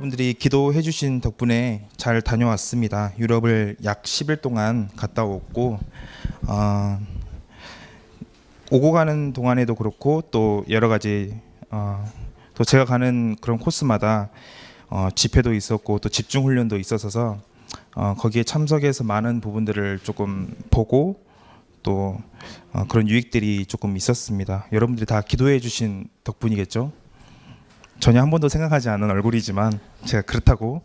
여러분들이 기도해 주신 덕분에 잘 다녀왔습니다. 유럽을 약 10일 동안 갔다 왔고 오고 가는 동안에도 그렇고 또 여러 가지 또 제가 가는 그런 코스마다 집회도 있었고 또 집중 훈련도 있었어서 거기에 참석해서 많은 부분들을 조금 보고 또 그런 유익들이 조금 있었습니다. 여러분들이 다 기도해 주신 덕분이겠죠? 전혀 한 번도 생각하지 않은 얼굴이지만 제가 그렇다고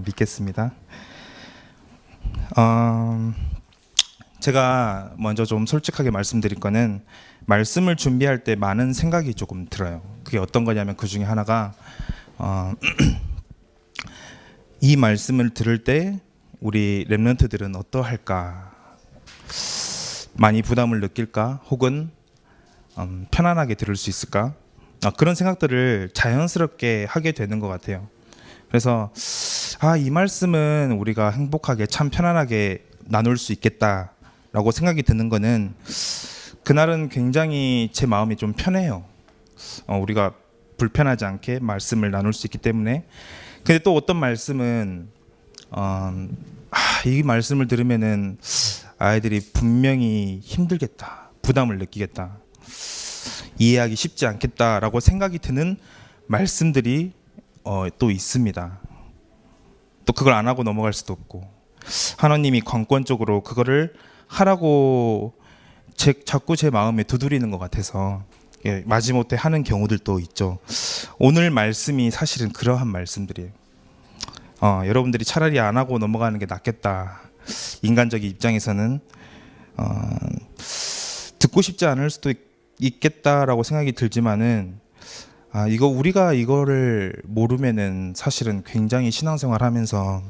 믿겠습니다. 제가 먼저 좀 솔직하게 말씀드릴 거는 말씀을 준비할 때 많은 생각이 조금 들어요. 그게 어떤 거냐면 그 중에 하나가 이 말씀을 들을 때 우리 렘넌트들은 어떠할까? 많이 부담을 느낄까? 혹은 편안하게 들을 수 있을까? 그런 생각들을 자연스럽게 하게 되는 것 같아요. 그래서 이 말씀은 우리가 행복하게 참 편안하게 나눌 수 있겠다라고 생각이 드는 거는 그날은 굉장히 제 마음이 좀 편해요. 우리가 불편하지 않게 말씀을 나눌 수 있기 때문에. 근데 또 어떤 말씀은 이 말씀을 들으면은 아이들이 분명히 힘들겠다, 부담을 느끼겠다, 이해하기 쉽지 않겠다라고 생각이 드는 말씀들이 또 있습니다. 또 그걸 안 하고 넘어갈 수도 없고 하나님이 관건적으로 그거를 하라고 자꾸 제 마음에 두드리는 것 같아서 마지못해 하는 경우들도 있죠. 오늘 말씀이 사실은 그러한 말씀들이에요. 여러분들이 차라리 안 하고 넘어가는 게 낫겠다. 인간적인 입장에서는 듣고 싶지 않을 수도 있겠다라고 생각이 들지만은 우리가 이거를 모르면은 사실은 굉장히 신앙생활하면서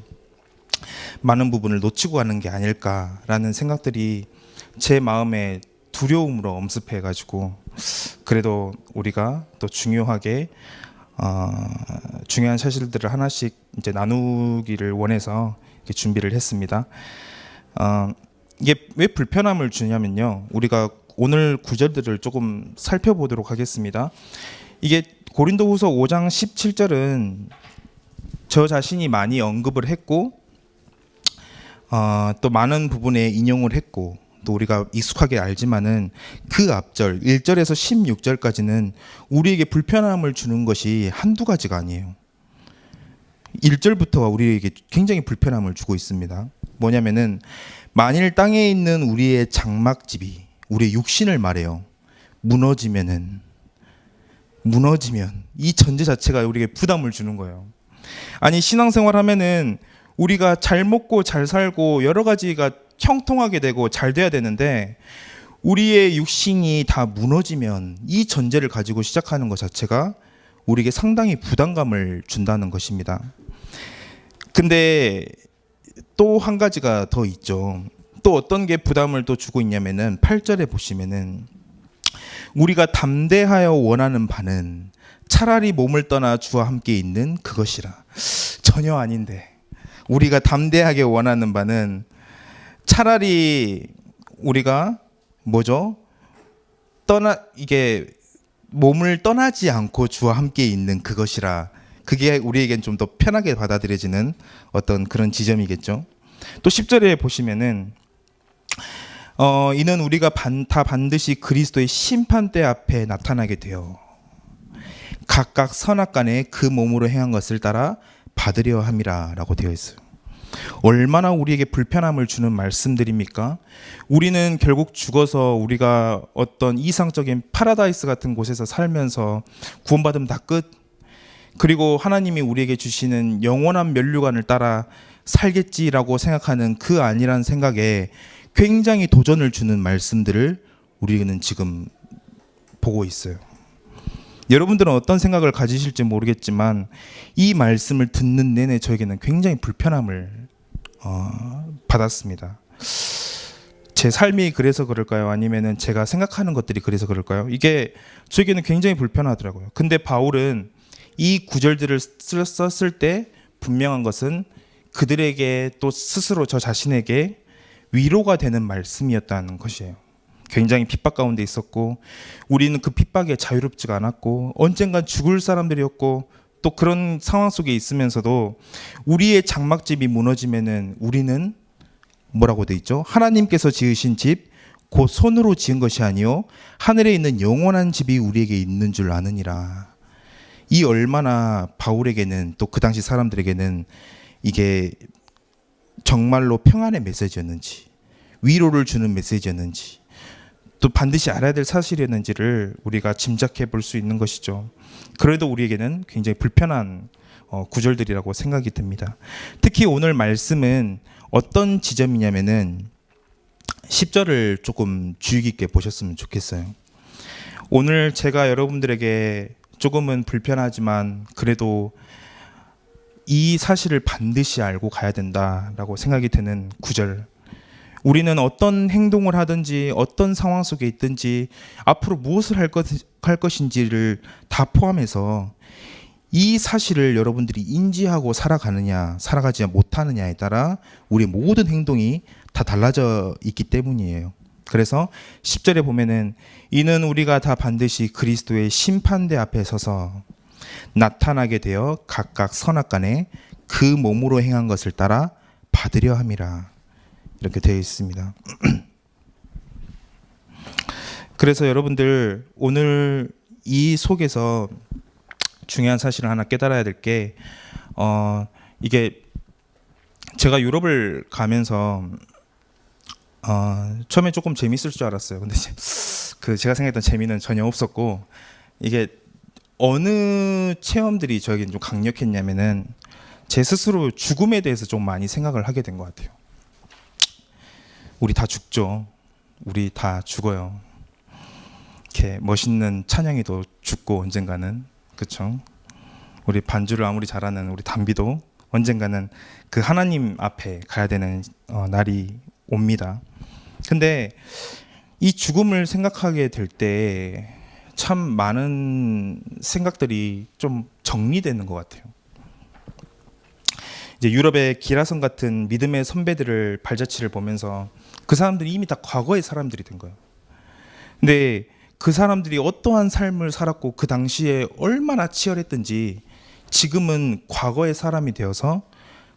많은 부분을 놓치고 가는 게 아닐까라는 생각들이 제 마음에 두려움으로 엄습해가지고 그래도 우리가 또 중요하게 중요한 사실들을 하나씩 이제 나누기를 원해서 이렇게 준비를 했습니다. 이게 왜 불편함을 주냐면요. 우리가 오늘 구절들을 조금 살펴보도록 하겠습니다. 이게 고린도후서 5장 17절은 저 자신이 많이 언급을 했고 또 많은 부분에 인용을 했고 또 우리가 익숙하게 알지만은 그 앞절 1절에서 16절까지는 우리에게 불편함을 주는 것이 한두 가지가 아니에요. 1절부터가 우리에게 굉장히 불편함을 주고 있습니다. 뭐냐면은 만일 땅에 있는 우리의 장막집이 우리의 육신을 말해요. 무너지면 이 전제 자체가 우리에게 부담을 주는 거예요. 아니 신앙생활 하면은 우리가 잘 먹고 잘 살고 여러 가지가 형통하게 되고 잘 돼야 되는데 우리의 육신이 다 무너지면 이 전제를 가지고 시작하는 것 자체가 우리에게 상당히 부담감을 준다는 것입니다. 근데 또 한 가지가 더 있죠. 또 어떤 게 부담을 또 주고 있냐면은 8절에 보시면은 우리가 담대하여 원하는 바는 차라리 몸을 떠나 주와 함께 있는 그것이라. 전혀 아닌데 우리가 담대하게 원하는 바는 차라리 우리가 이게 몸을 떠나지 않고 주와 함께 있는 그것이라. 그게 우리에겐 좀 더 편하게 받아들여지는 어떤 그런 지점이겠죠. 또 10절에 보시면은 이는 우리가 다 반드시 그리스도의 심판대 앞에 나타나게 되어 각각 선악간에 그 몸으로 행한 것을 따라 받으려 함이라 라고 되어 있어요. 얼마나 우리에게 불편함을 주는 말씀들입니까? 우리는 결국 죽어서 우리가 어떤 이상적인 파라다이스 같은 곳에서 살면서 구원받으면 다 끝. 그리고 하나님이 우리에게 주시는 영원한 면류관을 따라 살겠지라고 생각하는 그 아니란 생각에 굉장히 도전을 주는 말씀들을 우리는 지금 보고 있어요. 여러분들은 어떤 생각을 가지실지 모르겠지만 이 말씀을 듣는 내내 저에게는 굉장히 불편함을 받았습니다. 제 삶이 그래서 그럴까요? 아니면은 제가 생각하는 것들이 그래서 그럴까요? 이게 저에게는 굉장히 불편하더라고요. 근데 바울은 이 구절들을 썼을 때 분명한 것은 그들에게 또 스스로 저 자신에게 위로가 되는 말씀이었다는 것이에요. 굉장히 핍박 가운데 있었고 우리는 그 핍박에 자유롭지가 않았고 언젠간 죽을 사람들이었고 또 그런 상황 속에 있으면서도 우리의 장막집이 무너지면은 우리는 뭐라고 돼 있죠? 하나님께서 지으신 집 곧 손으로 지은 것이 아니요 하늘에 있는 영원한 집이 우리에게 있는 줄 아느니라. 이 얼마나 바울에게는 또 그 당시 사람들에게는 이게 정말로 평안의 메시지였는지, 위로를 주는 메시지였는지, 또 반드시 알아야 될 사실이었는지를 우리가 짐작해 볼 수 있는 것이죠. 그래도 우리에게는 굉장히 불편한 구절들이라고 생각이 듭니다. 특히 오늘 말씀은 어떤 지점이냐면은 10절을 조금 주의 깊게 보셨으면 좋겠어요. 오늘 제가 여러분들에게 조금은 불편하지만 그래도 이 사실을 반드시 알고 가야 된다라고 생각이 드는 구절. 우리는 어떤 행동을 하든지 어떤 상황 속에 있든지 앞으로 무엇을 할 것인지를 다 포함해서 이 사실을 여러분들이 인지하고 살아가느냐 살아가지 못하느냐에 따라 우리 모든 행동이 다 달라져 있기 때문이에요. 그래서 10절에 보면은 이는 우리가 다 반드시 그리스도의 심판대 앞에 서서 나타나게 되어 각각 선악간에 그 몸으로 행한 것을 따라 받으려 함이라. 이렇게 되어 있습니다. 그래서 여러분들 오늘 이 속에서 중요한 사실을 하나 깨달아야 될 게 이게 제가 유럽을 가면서 처음에 조금 재밌을 줄 알았어요. 근데 제가 생각했던 재미는 전혀 없었고 이게 어느 체험들이 저에게 좀 강력했냐면은 제 스스로 죽음에 대해서 좀 많이 생각을 하게 된 것 같아요. 우리 다 죽죠. 우리 다 죽어요. 이렇게 멋있는 찬양이도 죽고 언젠가는 그렇죠. 우리 반주를 아무리 잘하는 우리 담비도 언젠가는 그 하나님 앞에 가야 되는 날이 옵니다. 근데 이 죽음을 생각하게 될 때 참 많은 생각들이 좀 정리되는 것 같아요. 이제 유럽의 기라성 같은 믿음의 선배들을 발자취를 보면서 그 사람들이 이미 다 과거의 사람들이 된 거예요. 근데 그 사람들이 어떠한 삶을 살았고 그 당시에 얼마나 치열했든지 지금은 과거의 사람이 되어서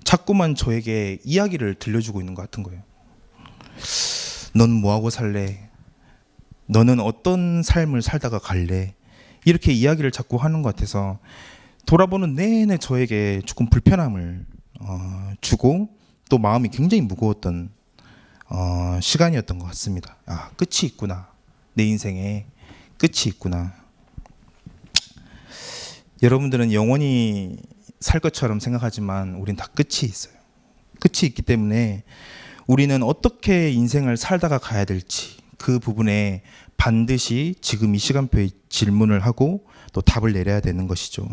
자꾸만 저에게 이야기를 들려주고 있는 것 같은 거예요. 넌 뭐하고 살래? 너는 어떤 삶을 살다가 갈래? 이렇게 이야기를 자꾸 하는 것 같아서 돌아보는 내내 저에게 조금 불편함을 주고 또 마음이 굉장히 무거웠던 시간이었던 것 같습니다. 아, 끝이 있구나. 내 인생에 끝이 있구나. 여러분들은 영원히 살 것처럼 생각하지만 우린 다 끝이 있어요. 끝이 있기 때문에 우리는 어떻게 인생을 살다가 가야 될지 그 부분에 반드시 지금 이 시간표에 질문을 하고 또 답을 내려야 되는 것이죠.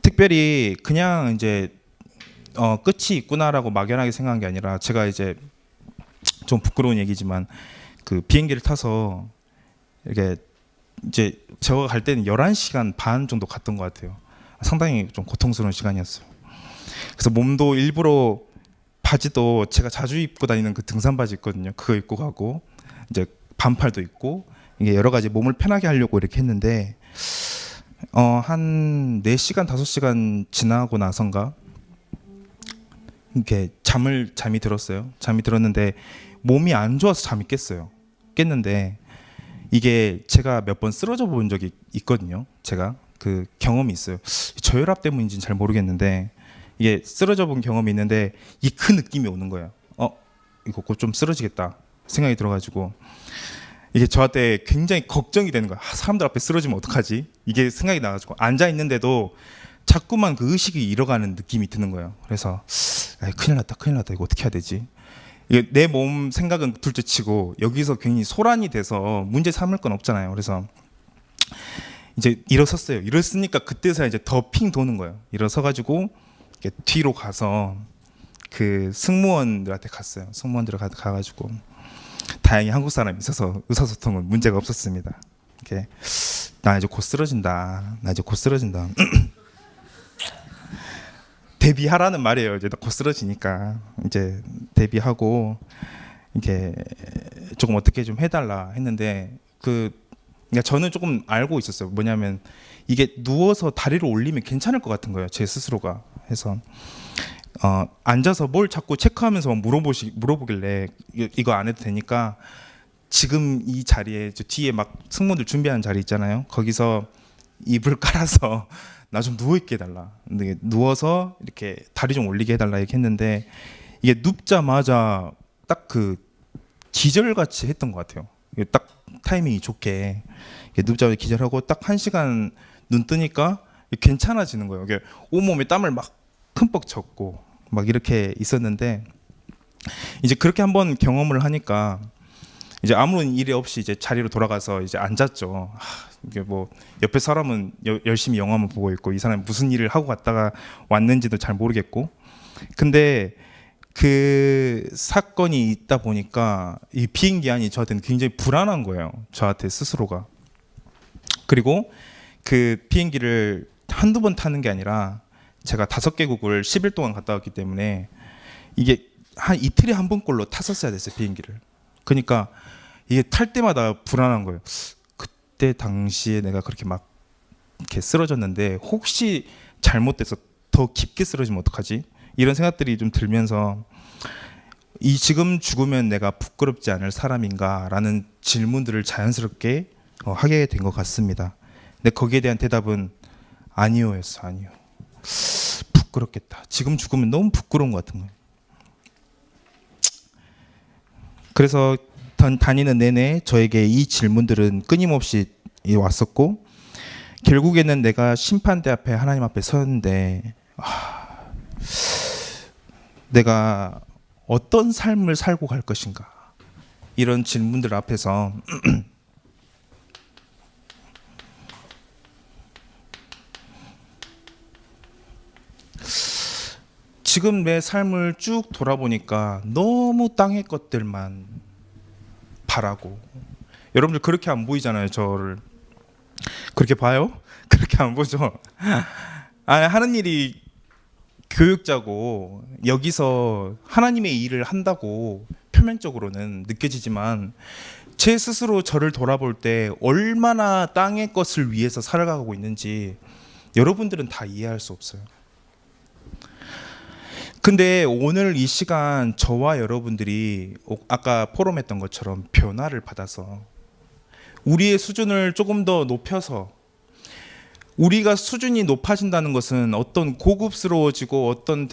특별히 그냥 이제 끝이 있구나라고 막연하게 생각한 게 아니라 제가 이제 좀 부끄러운 얘기지만 그 비행기를 타서 이렇게 이제 제가 갈 때는 11시간 반 정도 갔던 것 같아요. 상당히 좀 고통스러운 시간이었어요. 그래서 몸도 일부러 바지도 제가 자주 입고 다니는 그 등산 바지 있거든요. 그거 입고 가고 이제 반팔도 입고 이게 여러 가지 몸을 편하게 하려고 이렇게 했는데 한 4시간 5시간 지나고 나선가 이렇게 잠이 들었어요. 잠이 들었는데 몸이 안 좋아서 잠이 깼는데 이게 제가 몇 번 쓰러져 본 적이 있거든요. 제가 그 경험이 있어요. 저혈압 때문인지는 잘 모르겠는데 이게 쓰러져 본 경험이 있는데 이 큰 느낌이 오는 거예요. 이거 곧 좀 쓰러지겠다 생각이 들어가지고 이게 저한테 굉장히 걱정이 되는 거예요. 사람들 앞에 쓰러지면 어떡하지? 이게 생각이 나가지고 앉아 있는데도 자꾸만 그 의식이 잃어가는 느낌이 드는 거예요. 그래서 큰일 났다 이거 어떻게 해야 되지? 이게 내 몸 생각은 둘째치고 여기서 괜히 소란이 돼서 문제 삼을 건 없잖아요. 그래서 이제 일어섰어요. 일어섰으니까 그때서야 이제 더 핑 도는 거예요. 일어서가지고 뒤로 가서 그 승무원들한테 갔어요. 승무원들한테 가가지고 다행히 한국 사람이 있어서 의사소통은 문제가 없었습니다. 이렇게 나 이제 곧 쓰러진다. 대비하라는 말이에요. 이제 곧 쓰러지니까 이제 대비하고 이게 조금 어떻게 좀 해달라 했는데 그러니까 저는 조금 알고 있었어요. 뭐냐면 이게 누워서 다리를 올리면 괜찮을 것 같은 거예요. 제 스스로가. 해서 앉아서 뭘 자꾸 체크하면서 물어보길래 이거 안 해도 되니까 지금 이 자리에 저 뒤에 막 승무원들 준비하는 자리 있잖아요. 거기서 이불 깔아서 나 좀 누워 있게 해달라. 근데 누워서 이렇게 다리 좀 올리게 해달라 이렇게 했는데 이게 눕자마자 딱 그 기절같이 했던 것 같아요. 이게 딱 타이밍이 좋게 눕자마자 기절하고 딱 1시간 눈 뜨니까 괜찮아지는 거예요. 이게 온몸에 땀을 막 흠뻑 젖고 막 이렇게 있었는데 이제 그렇게 한번 경험을 하니까 이제 아무런 일이 없이 이제 자리로 돌아가서 이제 앉았죠. 이게 뭐 옆에 사람은 열심히 영화만 보고 있고 이 사람이 무슨 일을 하고 갔다가 왔는지도 잘 모르겠고 근데 그 사건이 있다 보니까 이 비행기 안이 저한테는 굉장히 불안한 거예요. 저한테 스스로가. 그리고 그 비행기를 한두 번 타는 게 아니라 제가 5개국을 10일 동안 갔다 왔기 때문에 이게 한 이틀에 한 번꼴로 탔었어야 됐어요. 비행기를. 그러니까 이게 탈 때마다 불안한 거예요. 그때 당시에 내가 그렇게 막 이렇게 쓰러졌는데 혹시 잘못돼서 더 깊게 쓰러지면 어떡하지? 이런 생각들이 좀 들면서 이 지금 죽으면 내가 부끄럽지 않을 사람인가라는 질문들을 자연스럽게 하게 된 것 같습니다. 근데 거기에 대한 대답은 아니요였어. 아니요. 부끄럽겠다. 지금 죽으면 너무 부끄러운 것 같은 거예요. 그래서 다니는 내내 저에게 이 질문들은 끊임없이 왔었고 결국에는 내가 심판대 앞에 하나님 앞에 섰는데 내가 어떤 삶을 살고 갈 것인가 이런 질문들 앞에서 지금 내 삶을 쭉 돌아보니까 너무 땅의 것들만 바라고 여러분들 그렇게 안 보이잖아요. 저를 그렇게 봐요? 그렇게 안 보죠. 하는 일이 교육자고 여기서 하나님의 일을 한다고 표면적으로는 느껴지지만 제 스스로 저를 돌아볼 때 얼마나 땅의 것을 위해서 살아가고 있는지 여러분들은 다 이해할 수 없어요. 근데 오늘 이 시간 저와 여러분들이 아까 포럼했던 것처럼 변화를 받아서 우리의 수준을 조금 더 높여서 우리가 수준이 높아진다는 것은 어떤 고급스러워지고 어떤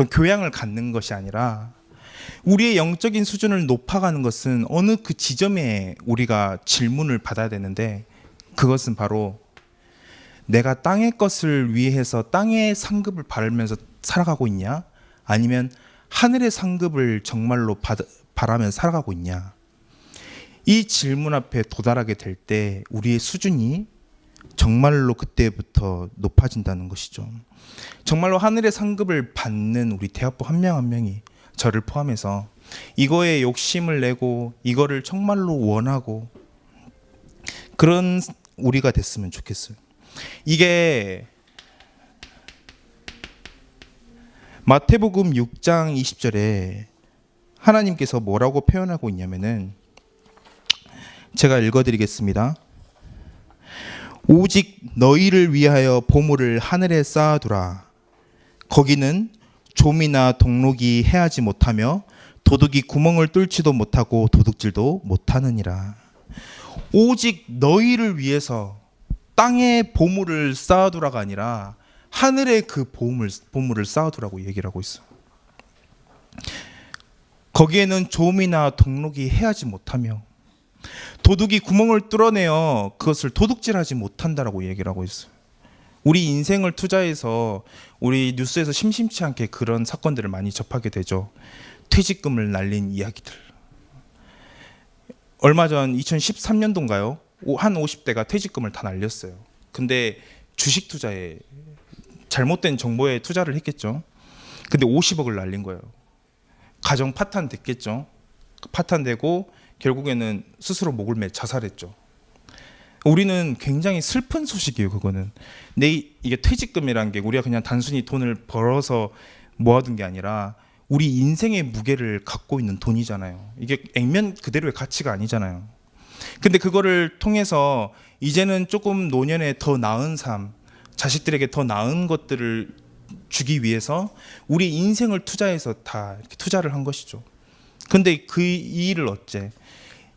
교양을 갖는 것이 아니라 우리의 영적인 수준을 높아가는 것은 어느 그 지점에 우리가 질문을 받아야 되는데 그것은 바로 내가 땅의 것을 위해서 땅의 상급을 바라면서 살아가고 있냐? 아니면 하늘의 상급을 정말로 바라면서 살아가고 있냐? 이 질문 앞에 도달하게 될 때 우리의 수준이 정말로 그때부터 높아진다는 것이죠. 정말로 하늘의 상급을 받는 우리 대학부 한 명 한 명이 저를 포함해서 이거에 욕심을 내고 이거를 정말로 원하고 그런 우리가 됐으면 좋겠어요. 이게 마태복음 6장 20절에 하나님께서 뭐라고 표현하고 있냐면은 제가 읽어드리겠습니다. 오직 너희를 위하여 보물을 하늘에 쌓아두라. 거기는 좀이나 동록이 해하지 못하며 도둑이 구멍을 뚫지도 못하고 도둑질도 못하느니라. 오직 너희를 위해서 땅에 보물을 쌓아두라가 아니라 하늘에 그 보물을 쌓아두라고 얘기를 하고 있어요. 거기에는 좀이나 동록이 해하지 못하며 도둑이 구멍을 뚫어내어 그것을 도둑질하지 못한다라고 얘기를 하고 있어요. 우리 인생을 투자해서 우리 뉴스에서 심심치 않게 그런 사건들을 많이 접하게 되죠. 퇴직금을 날린 이야기들. 얼마 전 2013년도인가요? 한 50대가 퇴직금을 다 날렸어요. 근데 주식 투자에 잘못된 정보에 투자를 했겠죠. 근데 50억을 날린 거예요. 가정 파탄 됐겠죠. 파탄되고 결국에는 스스로 목을 매 자살했죠. 우리는 굉장히 슬픈 소식이에요. 그거는 이게 퇴직금이란 게 우리가 그냥 단순히 돈을 벌어서 모아둔 게 아니라 우리 인생의 무게를 갖고 있는 돈이잖아요. 이게 액면 그대로의 가치가 아니잖아요. 근데 그거를 통해서 이제는 조금 노년에 더 나은 삶, 자식들에게 더 나은 것들을 주기 위해서 우리 인생을 투자해서 다 이렇게 투자를 한 것이죠. 근데 이 일을 어째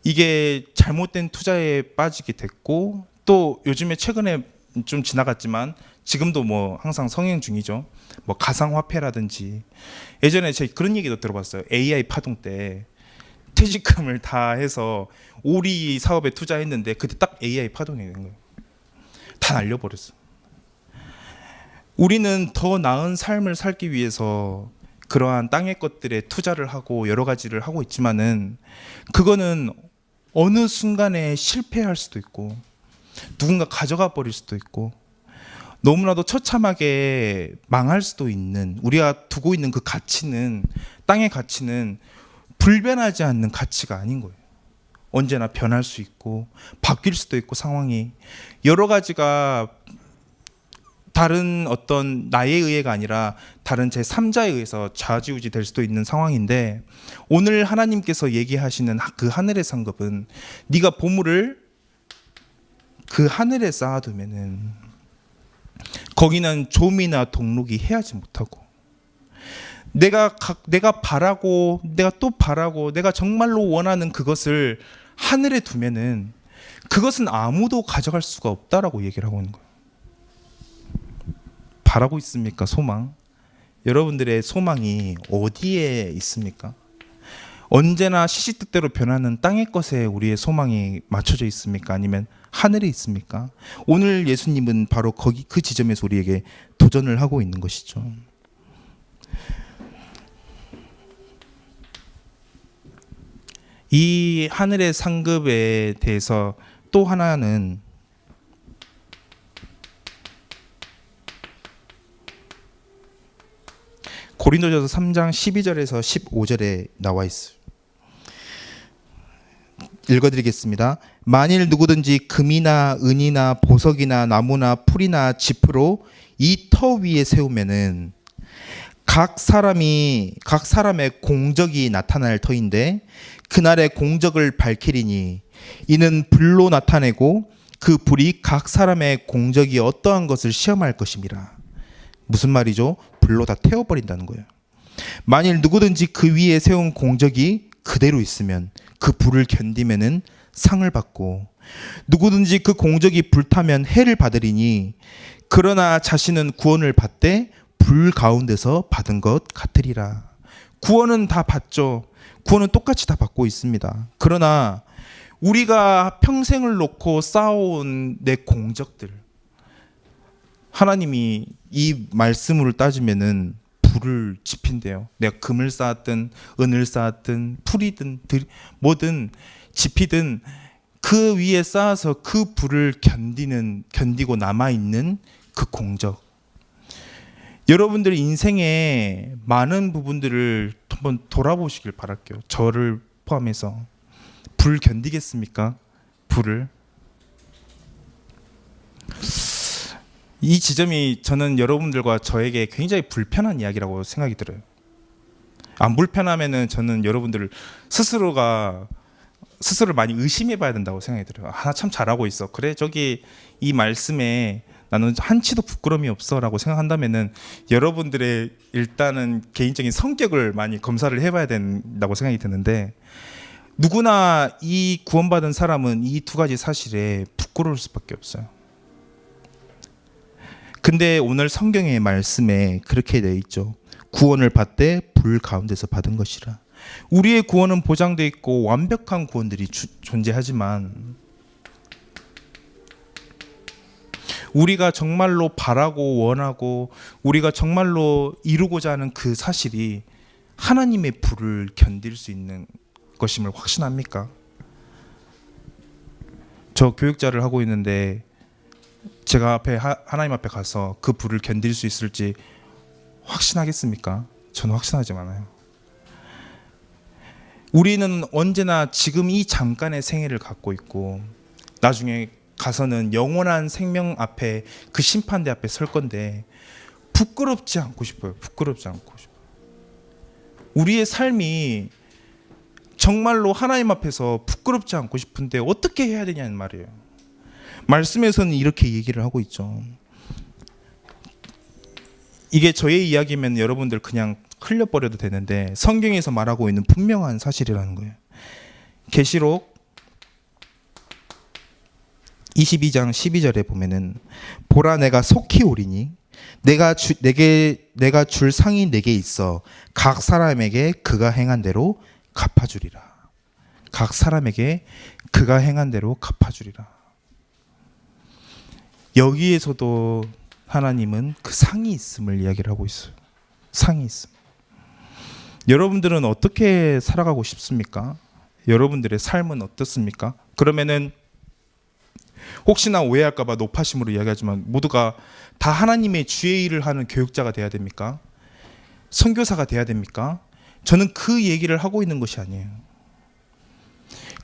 이게 잘못된 투자에 빠지게 됐고, 또 요즘에 최근에 좀 지나갔지만 지금도 뭐 항상 성행 중이죠. 뭐 가상화폐라든지, 예전에 제가 그런 얘기도 들어봤어요. AI 파동 때 퇴직금을 다 해서 오리 사업에 투자했는데 그때 딱 AI 파동이 된 거예요. 다 날려버렸어. 우리는 더 나은 삶을 살기 위해서 그러한 땅의 것들에 투자를 하고 여러 가지를 하고 있지만은, 그거는 어느 순간에 실패할 수도 있고 누군가 가져가 버릴 수도 있고 너무나도 처참하게 망할 수도 있는, 우리가 두고 있는 그 가치는, 땅의 가치는 불변하지 않는 가치가 아닌 거예요. 언제나 변할 수 있고 바뀔 수도 있고, 상황이 여러 가지가 다른 어떤 나에 의해가 아니라 다른 제3자에 의해서 좌지우지 될 수도 있는 상황인데, 오늘 하나님께서 얘기하시는 그 하늘의 상급은, 네가 보물을 그 하늘에 쌓아두면은 거기는 좀이나 동록이 해하지 못하고, 내가 바라고 내가 또 바라고 내가 정말로 원하는 그것을 하늘에 두면은 그것은 아무도 가져갈 수가 없다라고 얘기를 하고 있는 거예요. 바라고 있습니까? 소망. 여러분들의 소망이 어디에 있습니까? 언제나 시시때때로 변하는 땅의 것에 우리의 소망이 맞춰져 있습니까? 아니면 하늘에 있습니까? 오늘 예수님은 바로 그 지점에서 우리에게 도전을 하고 있는 것이죠. 이 하늘의 상급에 대해서 또 하나는, 고린도전서 3장 12절에서 15절에 나와 있어요. 읽어드리겠습니다. 만일 누구든지 금이나 은이나 보석이나 나무나 풀이나 지프로 이 터 위에 세우면은 각 사람의 공적이 나타날 터인데 그날의 공적을 밝히리니 이는 불로 나타내고 그 불이 각 사람의 공적이 어떠한 것을 시험할 것임이라. 무슨 말이죠? 불로 다 태워버린다는 거예요. 만일 누구든지 그 위에 세운 공적이 그대로 있으면 그 불을 견디면은 상을 받고, 누구든지 그 공적이 불타면 해를 받으리니 그러나 자신은 구원을 받되 불 가운데서 받은 것 같으리라. 구원은 다 받죠. 구원은 똑같이 다 받고 있습니다. 그러나 우리가 평생을 놓고 쌓아온 내 공적들, 하나님이 이 말씀으로 따지면은 불을 지핀대요. 내가 금을 쌓았든 은을 쌓았든 풀이든 뭐든 지피든 그 위에 쌓아서 그 불을 견디고 남아있는 그 공적. 여러분들 인생의 많은 부분들을 한번 돌아보시길 바랄게요. 저를 포함해서. 불 견디겠습니까? 불을. 이 지점이 저는 여러분들과 저에게 굉장히 불편한 이야기라고 생각이 들어요. 안 불편하면은 저는 여러분들 스스로를 많이 의심해 봐야 된다고 생각이 들어요. 나 참 잘하고 있어. 그래, 저기 이 말씀에 나는 한치도 부끄러움이 없어라고 생각한다면은 여러분들의 일단은 개인적인 성격을 많이 검사를 해봐야 된다고 생각이 드는데, 누구나 이 구원받은 사람은 이 두 가지 사실에 부끄러울 수밖에 없어요. 근데 오늘 성경의 말씀에 그렇게 되어 있죠. 구원을 받되 불 가운데서 받은 것이라. 우리의 구원은 보장되어 있고 완벽한 구원들이 존재하지만, 우리가 정말로 바라고 원하고 우리가 정말로 이루고자 하는 그 사실이 하나님의 불을 견딜 수 있는 것임을 확신합니까? 저 교육자를 하고 있는데 제가 하나님 앞에 가서 그 불을 견딜 수 있을지 확신하겠습니까? 저는 확신하지 않아요. 우리는 언제나 지금 이 잠깐의 생애를 갖고 있고 나중에 가서는 영원한 생명 앞에, 그 심판대 앞에 설 건데 부끄럽지 않고 싶어요. 부끄럽지 않고 싶어요. 우리의 삶이 정말로 하나님 앞에서 부끄럽지 않고 싶은데 어떻게 해야 되냐는 말이에요. 말씀에서는 이렇게 얘기를 하고 있죠. 이게 저의 이야기면 여러분들 그냥 흘려버려도 되는데 성경에서 말하고 있는 분명한 사실이라는 거예요. 계시록 22장 12절에 보면은 보라 내가 속히 오리니 내가 줄 상이 내게 있어 각 사람에게 그가 행한 대로 갚아주리라. 각 사람에게 그가 행한 대로 갚아주리라. 여기에서도 하나님은 그 상이 있음을 이야기를 하고 있어요. 상이 있음. 여러분들은 어떻게 살아가고 싶습니까? 여러분들의 삶은 어떻습니까? 그러면은 혹시나 오해할까봐 노파심으로 이야기하지만 모두가 다 하나님의 주의 일을 하는 교육자가 돼야 됩니까? 선교사가 돼야 됩니까? 저는 그 얘기를 하고 있는 것이 아니에요.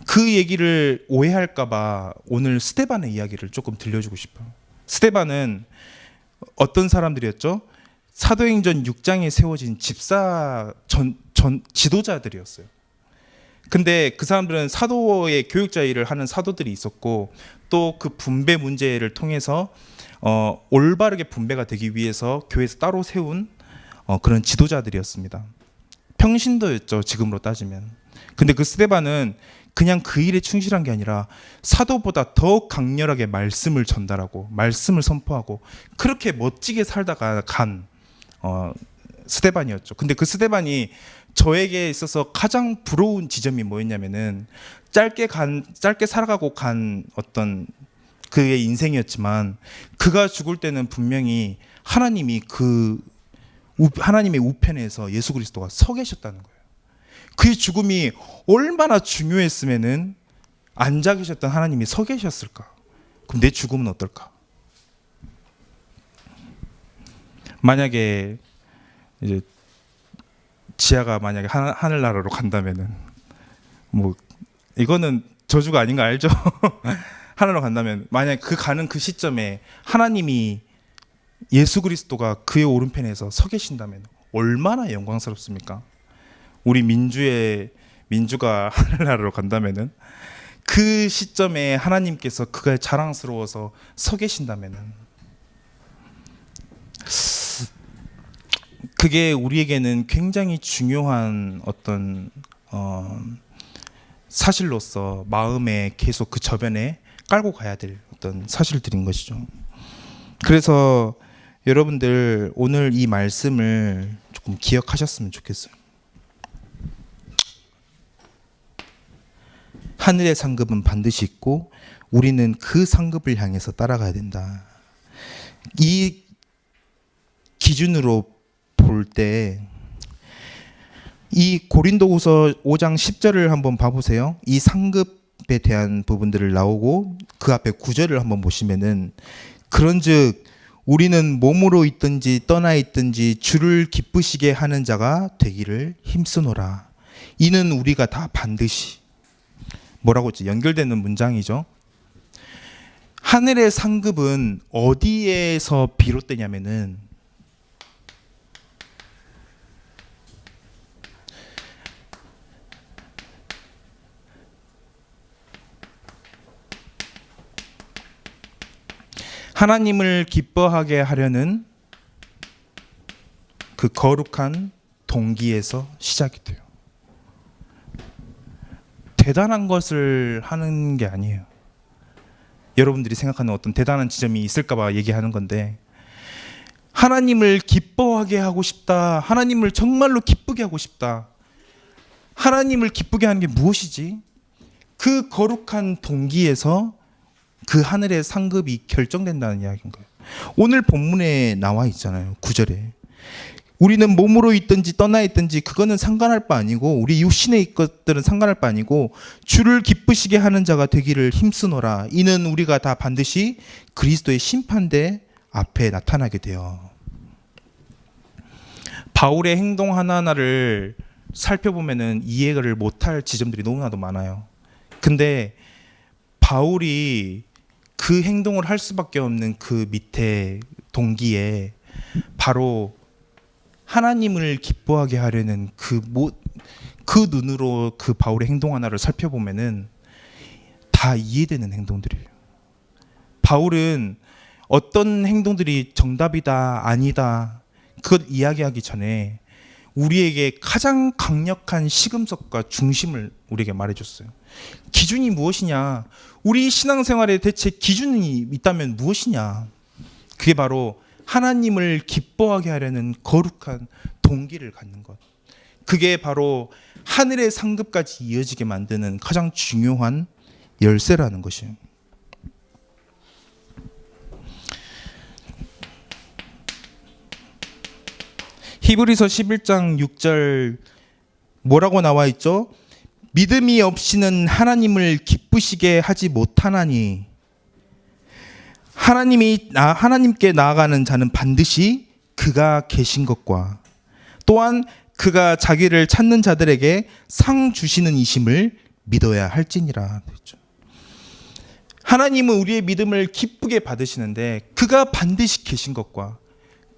그 얘기를 오해할까봐 오늘 스데반의 이야기를 조금 들려주고 싶어요. 스데반은 어떤 사람들이었죠? 사도행전 6장에 세워진 집사 지도자들이었어요. 근데 그 사람들은 사도의 교육자 일을 하는 사도들이 있었고 또 그 분배 문제를 통해서 올바르게 분배가 되기 위해서 교회에서 따로 세운 그런 지도자들이었습니다. 평신도였죠, 지금으로 따지면. 근데 그 스데반은 그냥 그 일에 충실한 게 아니라 사도보다 더 강렬하게 말씀을 전달하고 말씀을 선포하고 그렇게 멋지게 살다가 간 스데반이었죠. 근데 그 스데반이 저에게 있어서 가장 부러운 지점이 뭐였냐면은 짧게 살아가고 간 어떤 그의 인생이었지만 그가 죽을 때는 분명히 하나님의 우편에서 예수 그리스도가 서 계셨다는 거예요. 그의 죽음이 얼마나 중요했으면은 앉아 계셨던 하나님이 서 계셨을까? 그럼 내 죽음은 어떨까? 만약에 이제 지아가 만약에 하늘나라로 간다면은 뭐 이거는 저주가 아닌 거 알죠? 하늘로 간다면 만약 가는 그 시점에 하나님이 예수 그리스도가 그의 오른편에서 서 계신다면 얼마나 영광스럽습니까? 우리 민주가 하늘나라로 간다면은 그 시점에 하나님께서 그가 자랑스러워서 서 계신다면은 그게 우리에게는 굉장히 중요한 어떤 사실로서 마음에 계속 그 저변에 깔고 가야 될 어떤 사실들인 것이죠. 그래서 여러분들 오늘 이 말씀을 조금 기억하셨으면 좋겠어요. 하늘의 상급은 반드시 있고 우리는 그 상급을 향해서 따라가야 된다. 이 기준으로 볼 때 이 고린도후서 5장 10절을 한번 봐보세요. 이 상급에 대한 부분들을 나오고 그 앞에 9절을 한번 보시면은 그런즉 우리는 몸으로 있든지 떠나 있든지 주를 기쁘시게 하는 자가 되기를 힘쓰노라. 이는 우리가 다 반드시 뭐라고 했지? 연결되는 문장이죠. 하늘의 상급은 어디에서 비롯되냐면은 하나님을 기뻐하게 하려는 그 거룩한 동기에서 시작이 돼요. 대단한 것을 하는 게 아니에요. 여러분들이 생각하는 어떤 대단한 지점이 있을까 봐 얘기하는 건데 하나님을 기뻐하게 하고 싶다. 하나님을 정말로 기쁘게 하고 싶다. 하나님을 기쁘게 하는 게 무엇이지? 그 거룩한 동기에서 그 하늘의 상급이 결정된다는 이야기인 거예요. 오늘 본문에 나와 있잖아요. 9절에. 우리는 몸으로 있든지 떠나 있든지 그거는 상관할 바 아니고 우리 육신의 것들은 상관할 바 아니고 주를 기쁘시게 하는 자가 되기를 힘쓰노라. 이는 우리가 다 반드시 그리스도의 심판대 앞에 나타나게 돼요. 바울의 행동 하나하나를 살펴보면은 이해를 못할 지점들이 너무나도 많아요. 근데 바울이 그 행동을 할 수밖에 없는 그 밑에 동기에 바로 하나님을 기뻐하게 하려는 그 눈으로 그 바울의 행동 하나를 살펴보면은 다 이해되는 행동들이에요. 바울은 어떤 행동들이 정답이다 아니다 그것 이야기하기 전에 우리에게 가장 강력한 시금석과 중심을 우리에게 말해줬어요. 기준이 무엇이냐? 우리 신앙생활에 대체 기준이 있다면 무엇이냐? 그게 바로 하나님을 기뻐하게 하려는 거룩한 동기를 갖는 것. 그게 바로 하늘의 상급까지 이어지게 만드는 가장 중요한 열쇠라는 것이에요. 히브리서 11장 6절 뭐라고 나와 있죠? 믿음이 없이는 하나님을 기쁘시게 하지 못하나니 하나님께 나아가는 자는 반드시 그가 계신 것과 또한 그가 자기를 찾는 자들에게 상 주시는 이심을 믿어야 할지니라. 하나님은 우리의 믿음을 기쁘게 받으시는데 그가 반드시 계신 것과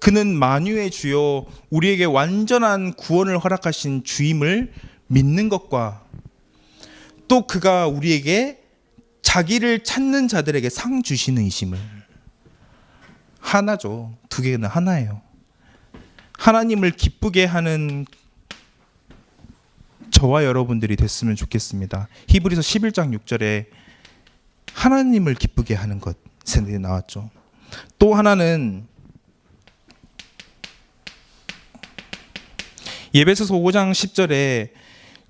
그는 만유의 주요 우리에게 완전한 구원을 허락하신 주임을 믿는 것과 또 그가 우리에게 자기를 찾는 자들에게 상 주시는 이심을 하나죠. 두 개는 하나예요. 하나님을 기쁘게 하는 저와 여러분들이 됐으면 좋겠습니다. 히브리서 11장 6절에 하나님을 기쁘게 하는 것 나왔죠. 또 하나는 예배소서 5장 10절에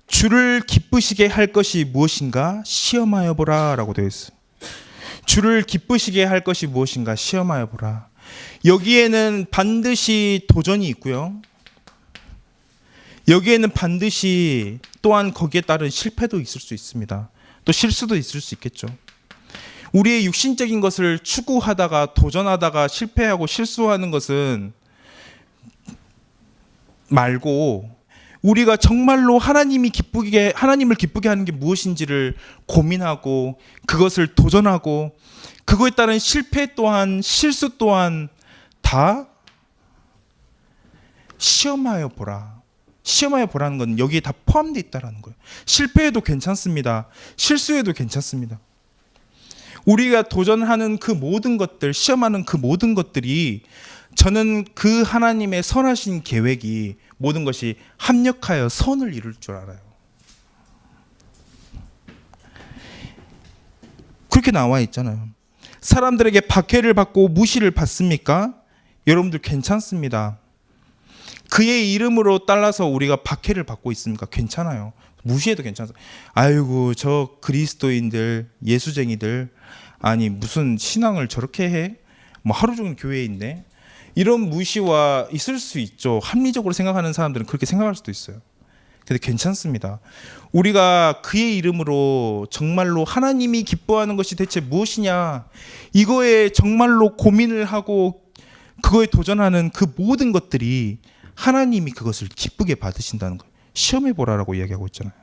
주를 기쁘시게 할 것이 무엇인가 시험하여 보라 라고 되어 있어요. 주를 기쁘시게 할 것이 무엇인가 시험하여 보라. 여기에는 반드시 도전이 있고요. 여기에는 반드시 또한 거기에 따른 실패도 있을 수 있습니다. 또 실수도 있을 수 있겠죠. 우리의 육신적인 것을 추구하다가 도전하다가 실패하고 실수하는 것은 말고 우리가 정말로 하나님을 기쁘게 하는 게 무엇인지를 고민하고 그것을 도전하고 그거에 따른 실패 또한 실수 또한 다 시험하여 보라. 시험하여 보라는 건 여기에 다 포함되어 있다는 거예요. 실패해도 괜찮습니다. 실수해도 괜찮습니다. 우리가 도전하는 그 모든 것들, 시험하는 그 모든 것들이 저는 그 하나님의 선하신 계획이 모든 것이 합력하여 선을 이룰 줄 알아요. 그렇게 나와 있잖아요. 사람들에게 박해를 받고 무시를 받습니까? 여러분들 괜찮습니다. 그의 이름으로 따라서 우리가 박해를 받고 있습니까? 괜찮아요. 무시해도 괜찮아요. 아이고 저 그리스도인들 예수쟁이들 아니 무슨 신앙을 저렇게 해? 뭐 하루 종일 교회에 있네. 이런 무시와 있을 수 있죠. 합리적으로 생각하는 사람들은 그렇게 생각할 수도 있어요. 근데 괜찮습니다. 우리가 그의 이름으로 정말로 하나님이 기뻐하는 것이 대체 무엇이냐 이거에 정말로 고민을 하고 그거에 도전하는 그 모든 것들이 하나님이 그것을 기쁘게 받으신다는 거예요. 시험해 보라라고 이야기하고 있잖아요.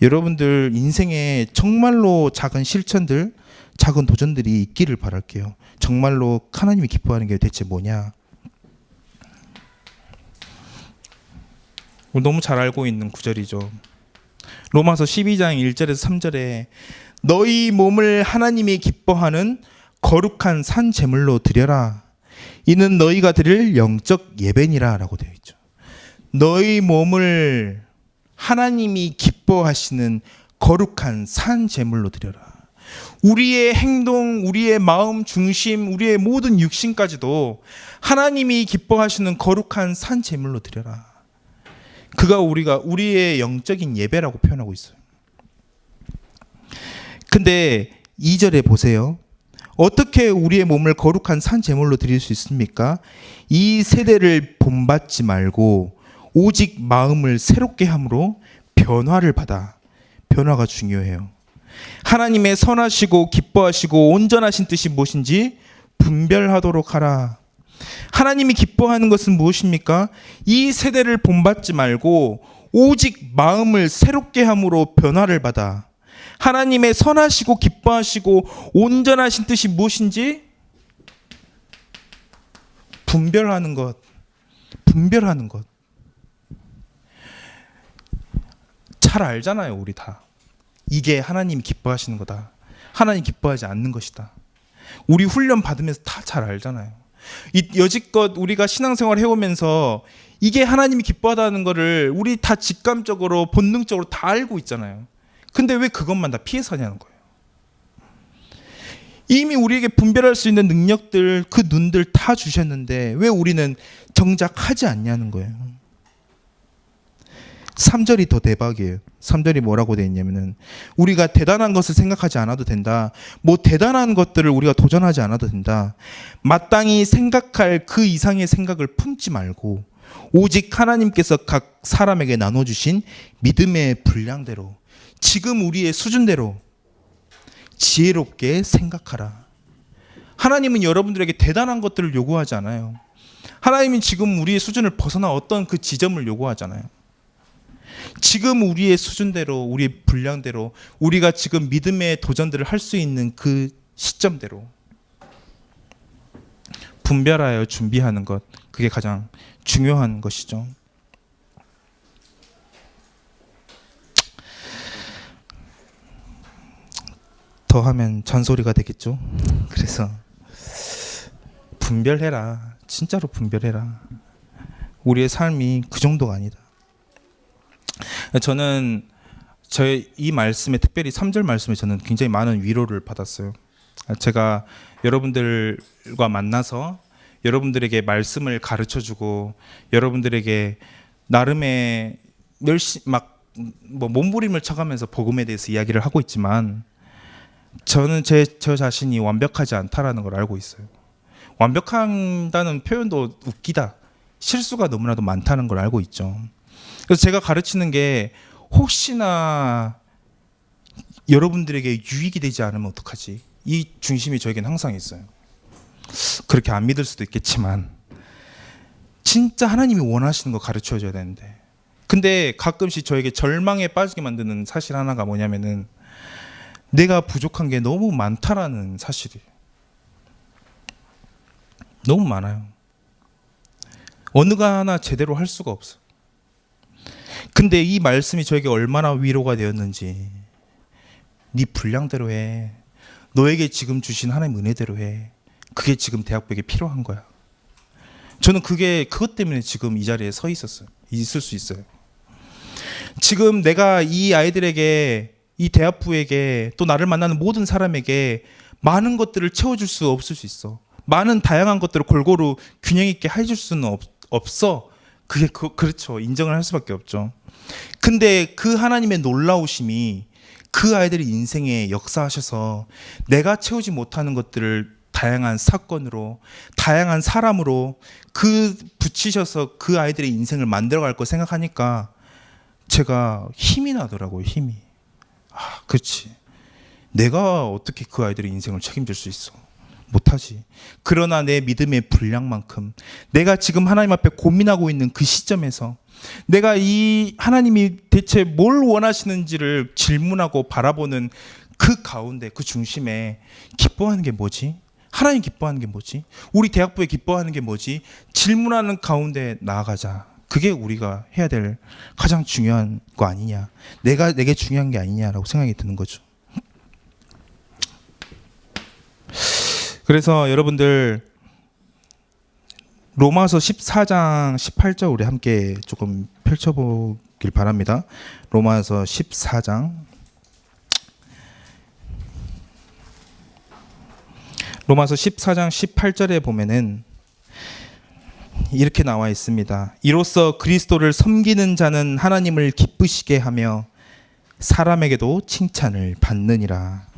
여러분들 인생에 정말로 작은 실천들 작은 도전들이 있기를 바랄게요. 정말로 하나님이 기뻐하는 게 대체 뭐냐? 너무 잘 알고 있는 구절이죠. 로마서 12장 1절에서 3절에 너희 몸을 하나님이 기뻐하는 거룩한 산 제물로 드려라. 이는 너희가 드릴 영적 예배니라 라고 되어 있죠. 너희 몸을 하나님이 기뻐하시는 거룩한 산 제물로 드려라. 우리의 행동, 우리의 마음 중심, 우리의 모든 육신까지도 하나님이 기뻐하시는 거룩한 산 제물로 드려라. 그가 우리의 영적인 예배라고 표현하고 있어요. 근데 2절에 보세요. 어떻게 우리의 몸을 거룩한 산 제물로 드릴 수 있습니까? 이 세대를 본받지 말고 오직 마음을 새롭게 함으로 변화를 받아. 변화가 중요해요. 하나님의 선하시고 기뻐하시고 온전하신 뜻이 무엇인지 분별하도록 하라. 하나님이 기뻐하는 것은 무엇입니까? 이 세대를 본받지 말고 오직 마음을 새롭게 함으로 변화를 받아. 하나님의 선하시고 기뻐하시고 온전하신 뜻이 무엇인지 분별하는 것. 분별하는 것. 잘 알잖아요. 우리 다. 이게 하나님이 기뻐하시는 거다. 하나님 기뻐하지 않는 것이다. 우리 훈련 받으면서 다 잘 알잖아요. 여지껏 우리가 신앙생활 해오면서 이게 하나님이 기뻐하다는 거를 우리 다 직감적으로 본능적으로 다 알고 있잖아요. 근데 왜 그것만 다 피해서 하냐는 거예요. 이미 우리에게 분별할 수 있는 능력들, 그 눈들 다 주셨는데 왜 우리는 정작 하지 않냐는 거예요. 3절이 더 대박이에요. 3절이 뭐라고 되어 있냐면은 우리가 대단한 것을 생각하지 않아도 된다. 뭐 대단한 것들을 우리가 도전하지 않아도 된다. 마땅히 생각할 그 이상의 생각을 품지 말고 오직 하나님께서 각 사람에게 나눠주신 믿음의 분량대로 지금 우리의 수준대로 지혜롭게 생각하라. 하나님은 여러분들에게 대단한 것들을 요구하지 않아요. 하나님은 지금 우리의 수준을 벗어나 어떤 그 지점을 요구하잖아요. 지금 우리의 수준대로, 우리의 분량대로, 우리가 지금 믿음의 도전들을 할 수 있는 그 시점대로 분별하여 준비하는 것, 그게 가장 중요한 것이죠. 더 하면 잔소리가 되겠죠. 그래서 분별해라. 진짜로 분별해라. 우리의 삶이 그 정도가 아니다. 저는 저의 이 말씀에, 특별히 3절 말씀에 저는 굉장히 많은 위로를 받았어요. 제가 여러분들과 만나서 여러분들에게 말씀을 가르쳐주고 여러분들에게 나름의 뭐 몸부림을 쳐가면서 복음에 대해서 이야기를 하고 있지만 저는 저 자신이 완벽하지 않다라는 걸 알고 있어요. 완벽한다는 표현도 웃기다. 실수가 너무나도 많다는 걸 알고 있죠. 그래서 제가 가르치는 게 혹시나 여러분들에게 유익이 되지 않으면 어떡하지? 이 중심이 저에겐 항상 있어요. 그렇게 안 믿을 수도 있겠지만 진짜 하나님이 원하시는 거 가르쳐줘야 되는데, 근데 가끔씩 저에게 절망에 빠지게 만드는 사실 하나가 뭐냐면은 내가 부족한 게 너무 많다라는 사실이에요. 너무 많아요. 어느 거 하나 제대로 할 수가 없어. 근데 이 말씀이 저에게 얼마나 위로가 되었는지, 네 분량대로 해. 너에게 지금 주신 하나님 은혜대로 해. 그게 지금 대학부에게 필요한 거야. 저는 그것 때문에 지금 이 자리에 서 있을 수 있어요. 지금 내가 이 아이들에게, 이 대학부에게, 또 나를 만나는 모든 사람에게 많은 것들을 채워줄 수 없을 수 있어. 많은 다양한 것들을 골고루 균형 있게 해줄 수는 없어. 그게 그렇죠. 인정을 할 수밖에 없죠. 근데 그 하나님의 놀라우심이 그 아이들의 인생에 역사하셔서 내가 채우지 못하는 것들을 다양한 사건으로, 다양한 사람으로 붙이셔서 그 아이들의 인생을 만들어갈 거 생각하니까 제가 힘이 나더라고요. 힘이. 그렇지. 내가 어떻게 그 아이들의 인생을 책임질 수 있어? 못하지. 그러나 내 믿음의 분량만큼 내가 지금 하나님 앞에 고민하고 있는 그 시점에서 내가 이 하나님이 대체 뭘 원하시는지를 질문하고 바라보는 그 가운데, 그 중심에 기뻐하는 게 뭐지? 하나님 기뻐하는 게 뭐지? 우리 대학부에 기뻐하는 게 뭐지? 질문하는 가운데 나아가자. 그게 우리가 해야 될 가장 중요한 거 아니냐, 내게 중요한 게 아니냐라고 생각이 드는 거죠. 그래서 여러분들 로마서 14장 18절 우리 함께 조금 펼쳐보길 바랍니다. 로마서 14장 18절에 보면은 이렇게 나와 있습니다. 이로써 그리스도를 섬기는 자는 하나님을 기쁘시게 하며 사람에게도 칭찬을 받느니라.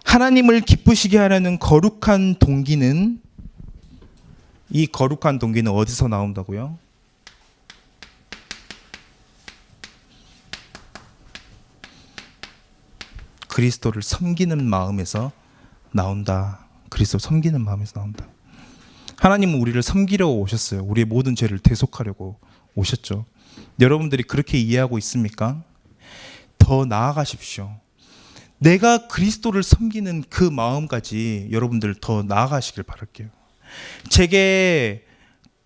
하나님을 기쁘시게 하려는 거룩한 동기는, 이 거룩한 동기는 어디서 나온다고요? 그리스도를 섬기는 마음에서 나온다. 그리스도 섬기는 마음에서 나온다. 하나님은 우리를 섬기려고 오셨어요. 우리의 모든 죄를 대속하려고 오셨죠. 여러분들이 그렇게 이해하고 있습니까? 더 나아가십시오. 내가 그리스도를 섬기는 그 마음까지 여러분들 더 나아가시길 바랄게요.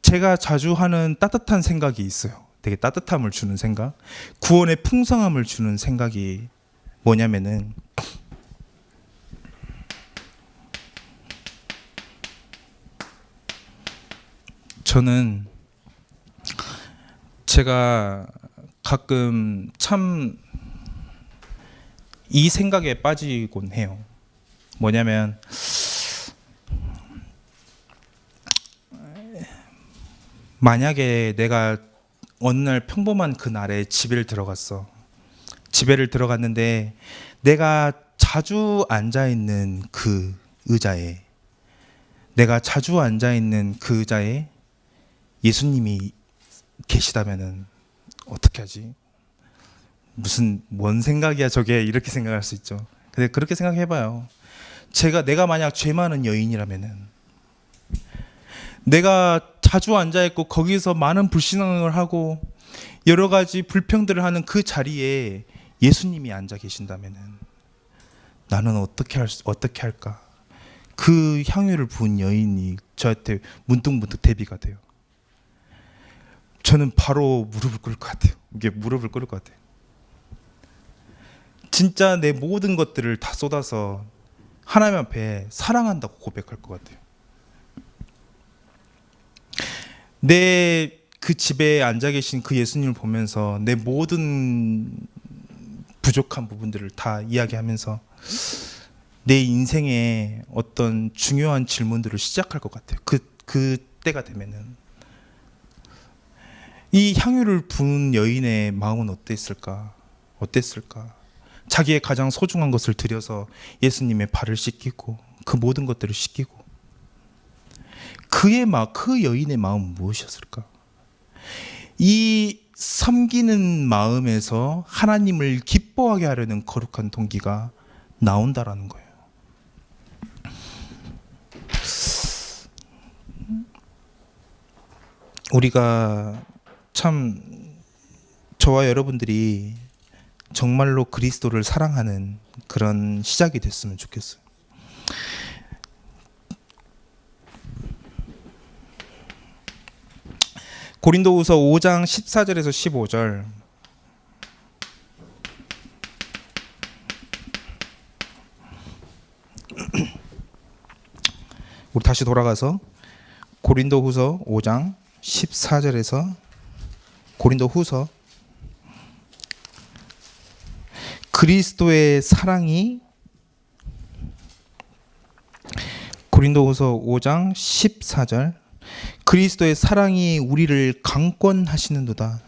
제가 자주 하는 따뜻한 생각이 있어요. 되게 따뜻함을 주는 생각, 구원의 풍성함을 주는 생각이 뭐냐면은 저는 제가 가끔 참 이 생각에 빠지곤 해요. 뭐냐면 만약에 내가 어느 날 평범한 그 날에 집에를 들어갔어. 집에를 들어갔는데 내가 자주 앉아 있는 그 의자에 예수님이 계시다면은 어떻게 하지? 뭔 생각이야 저게, 이렇게 생각할 수 있죠. 근데 그렇게 생각해봐요. 내가 만약 죄 많은 여인이라면은, 내가 자주 앉아 있고 거기서 많은 불신앙을 하고 여러 가지 불평들을 하는 그 자리에 예수님이 앉아 계신다면은 나는 어떻게 할까? 그 향유를 부은 여인이 저한테 문득문득 대비가 돼요. 저는 바로 무릎을 꿇을 것 같아요. 무릎을 꿇을 것 같아요. 진짜 내 모든 것들을 다 쏟아서 하나님 앞에 사랑한다고 고백할 것 같아요. 내 그 집에 앉아 계신 그 예수님을 보면서 내 모든 부족한 부분들을 다 이야기하면서 내 인생의 어떤 중요한 질문들을 시작할 것 같아요. 그 때가 되면은 이 향유를 부은 여인의 마음은 어땠을까? 자기의 가장 소중한 것을 들여서 예수님의 발을 씻기고 그 모든 것들을 씻기고, 그 여인의 마음은 무엇이었을까? 이 섬기는 마음에서 하나님을 기뻐하게 하려는 거룩한 동기가 나온다라는 거예요. 우리가 참, 저와 여러분들이 정말로 그리스도를 사랑하는 그런 시작이 됐으면 좋겠어요. 고린도후서 5장 14절에서 15절. 우리 다시 돌아가서 고린도후서 5장 14절에서 고린도후서, 그리스도의 사랑이, 고린도후서 5장 14절, 그리스도의 사랑이 우리를 강권하시는도다.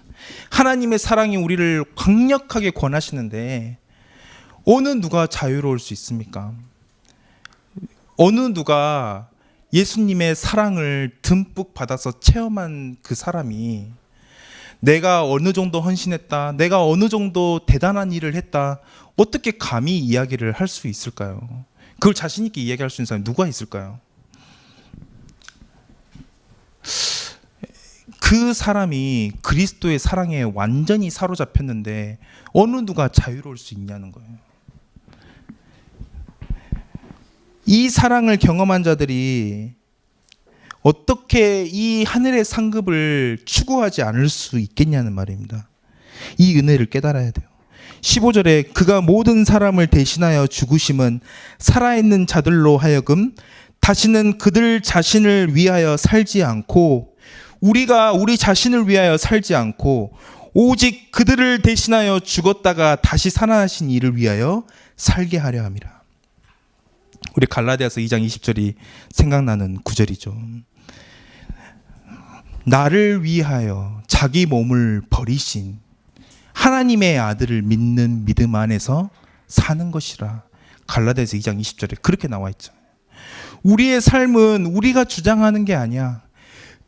하나님의 사랑이 우리를 강력하게 권하시는데 어느 누가 자유로울 수 있습니까? 어느 누가 예수님의 사랑을 듬뿍 받아서 체험한 그 사람이 내가 어느 정도 헌신했다, 내가 어느 정도 대단한 일을 했다, 어떻게 감히 이야기를 할 수 있을까요? 그걸 자신 있게 이야기할 수 있는 사람이 누가 있을까요? 그 사람이 그리스도의 사랑에 완전히 사로잡혔는데 어느 누가 자유로울 수 있냐는 거예요. 이 사랑을 경험한 자들이 어떻게 이 하늘의 상급을 추구하지 않을 수 있겠냐는 말입니다. 이 은혜를 깨달아야 돼요. 15절에 그가 모든 사람을 대신하여 죽으심은 살아있는 자들로 하여금 다시는 그들 자신을 위하여 살지 않고, 우리가 우리 자신을 위하여 살지 않고 오직 그들을 대신하여 죽었다가 다시 살아나신 이를 위하여 살게 하려 함이라. 우리 갈라디아서 2장 20절이 생각나는 구절이죠. 나를 위하여 자기 몸을 버리신 하나님의 아들을 믿는 믿음 안에서 사는 것이라. 갈라디아서 2장 20절에 그렇게 나와 있죠. 우리의 삶은 우리가 주장하는 게 아니야.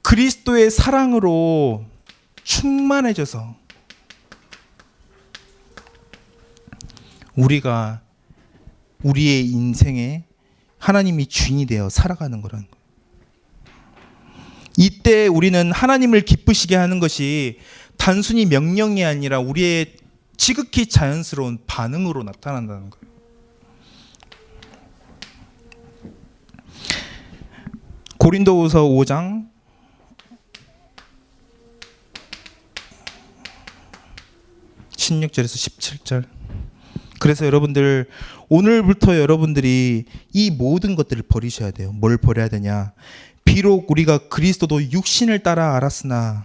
그리스도의 사랑으로 충만해져서 우리가 우리의 인생에 하나님이 주인이 되어 살아가는 거라는 거예요. 이때 우리는 하나님을 기쁘시게 하는 것이 단순히 명령이 아니라 우리의 지극히 자연스러운 반응으로 나타난다는 거예요. 고린도후서 5장 16절에서 17절. 그래서 여러분들, 오늘부터 여러분들이 이 모든 것들을 버리셔야 돼요. 뭘 버려야 되냐? 비록 우리가 그리스도도 육신을 따라 알았으나,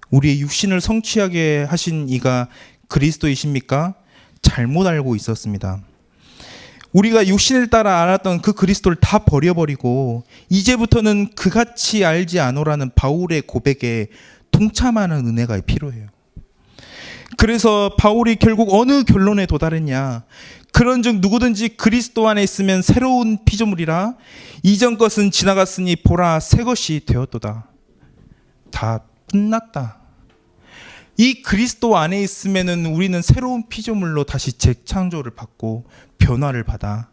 우리의 육신을 성취하게 하신 이가 그리스도이십니까? 잘못 알고 있었습니다. 우리가 육신을 따라 알았던 그 그리스도를 다 버려버리고 이제부터는 그같이 알지 않으라는 바울의 고백에 동참하는 은혜가 필요해요. 그래서 바울이 결국 어느 결론에 도달했냐? 그런즉 누구든지 그리스도 안에 있으면 새로운 피조물이라, 이전 것은 지나갔으니 보라 새 것이 되었도다. 다 끝났다. 이 그리스도 안에 있으면은 우리는 새로운 피조물로 다시 재창조를 받고 변화를 받아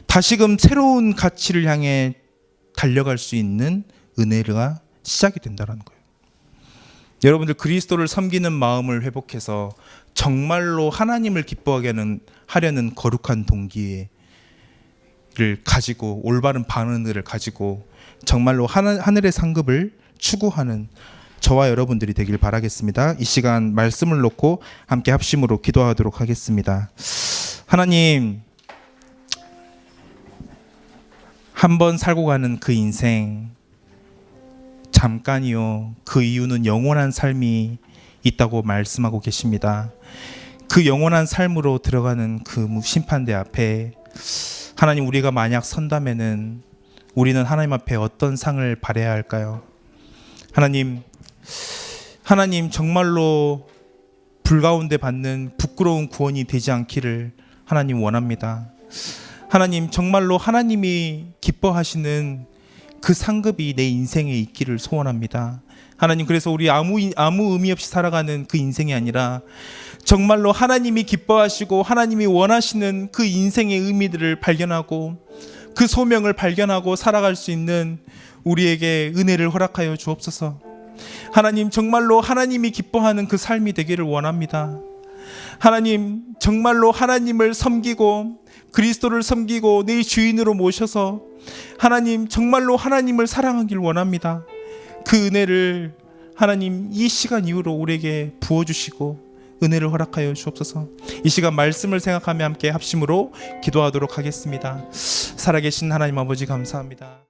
다시금 새로운 가치를 향해 달려갈 수 있는 은혜가 시작이 된다는 거예요. 여러분들, 그리스도를 섬기는 마음을 회복해서 정말로 하나님을 기뻐하게 하려는 거룩한 동기를 가지고, 올바른 반응을 가지고 정말로 하늘의 상급을 추구하는 저와 여러분들이 되길 바라겠습니다. 이 시간 말씀을 놓고 함께 합심으로 기도하도록 하겠습니다. 하나님, 한번 살고 가는 그 인생 잠깐이요, 그 이유는 영원한 삶이 있다고 말씀하고 계십니다. 그 영원한 삶으로 들어가는 그 심판대 앞에 하나님, 우리가 만약 선다면은 우리는 하나님 앞에 어떤 상을 받아야 할까요? 하나님 정말로 불가운데 받는 부끄러운 구원이 되지 않기를 하나님 원합니다. 하나님, 정말로 하나님이 기뻐하시는 그 상급이 내 인생에 있기를 소원합니다. 하나님, 그래서 우리 아무 의미 없이 살아가는 그 인생이 아니라 정말로 하나님이 기뻐하시고 하나님이 원하시는 그 인생의 의미들을 발견하고 그 소명을 발견하고 살아갈 수 있는 우리에게 은혜를 허락하여 주옵소서. 하나님, 정말로 하나님이 기뻐하는 그 삶이 되기를 원합니다. 하나님, 정말로 하나님을 섬기고 그리스도를 섬기고 내 주인으로 모셔서 하나님, 정말로 하나님을 사랑하길 원합니다. 그 은혜를 하나님 이 시간 이후로 우리에게 부어주시고 은혜를 허락하여 주옵소서. 이 시간 말씀을 생각하며 함께 합심으로 기도하도록 하겠습니다. 살아계신 하나님 아버지, 감사합니다.